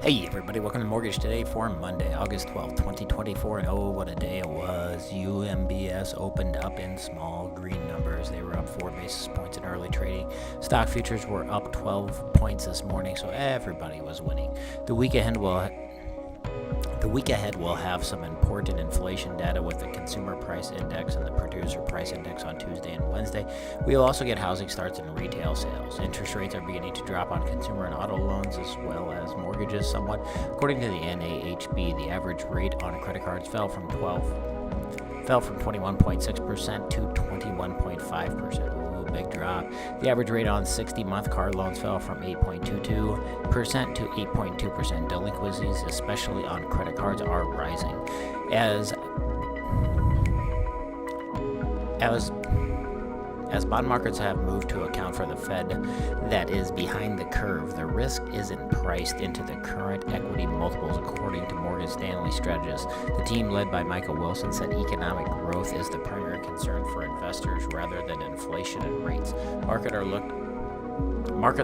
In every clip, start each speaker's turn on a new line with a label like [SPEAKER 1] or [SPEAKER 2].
[SPEAKER 1] Hey everybody, welcome to Mortgage Today for Monday, August 12th, 2024, and oh, what a day it was. UMBS opened up in small green numbers. They were up 4 basis points in early trading. Stock futures were up 12 points this morning, so everybody was winning. The week ahead will have some important inflation data with the Consumer Price Index and the Producer Price Index on Tuesday and Wednesday. We will also get housing starts and retail sales. Interest rates are beginning to drop on consumer and auto loans as well as mortgages somewhat. According to the NAHB, the average rate on credit cards fell from 21.6% to 21.5%. Big drop. The average rate on 60-month car loans fell from 8.22% to 8.2%. Delinquencies, especially on credit cards, are rising. As bond markets have moved to account for the Fed that is behind the curve, the risk isn't priced into the current equity multiples, according to Morgan Stanley strategists. The team led by Michael Wilson said economic growth is the primary concern for investors rather than inflation and rates. Markets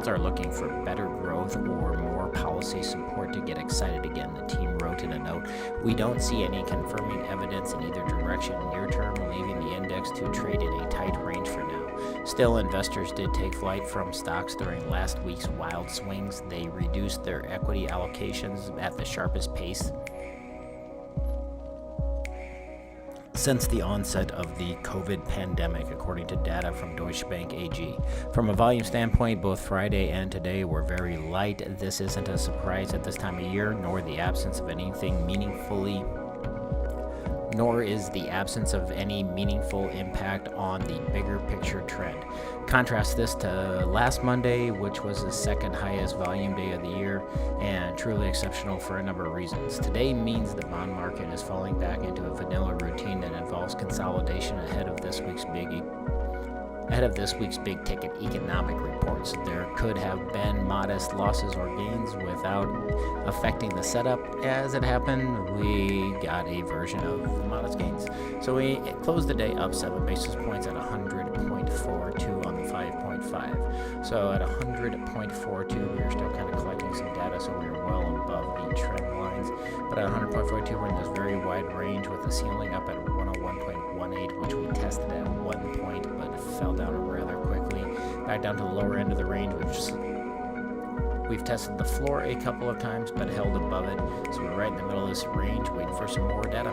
[SPEAKER 1] are looking for better growth or more policy support to get excited again, the team wrote in a note. We don't see any confirming evidence in either direction near term, leaving the index to trade in a tight range for now. Still, investors did take flight from stocks during last week's wild swings. They reduced their equity allocations at the sharpest pace since the onset of the COVID pandemic, according to data from Deutsche Bank AG. From a volume standpoint, both Friday and today were very light. This isn't a surprise at this time of year, nor is the absence of any meaningful impact on the bigger picture trend. Contrast this to last Monday, which was the second highest volume day of the year and truly exceptional for a number of reasons. Today means the bond market is falling back into a vanilla routine that involves consolidation ahead of this week's big ticket economic reports. There could have been modest losses or gains without affecting the setup. As it happened, we got a version of modest gains. So we closed the day up 7 basis points at 100.42 on the 5.5. So at 100.42, we were still kind of collecting some data, so we were well above the trend lines. But at 100.42, we're in this very wide range with the ceiling up at 101.18, which we tested at 1 point, but fell down rather quickly, back down to the lower end of the range. We've tested the floor a couple of times, but held above it. So we're right in the middle of this range, waiting for some more data.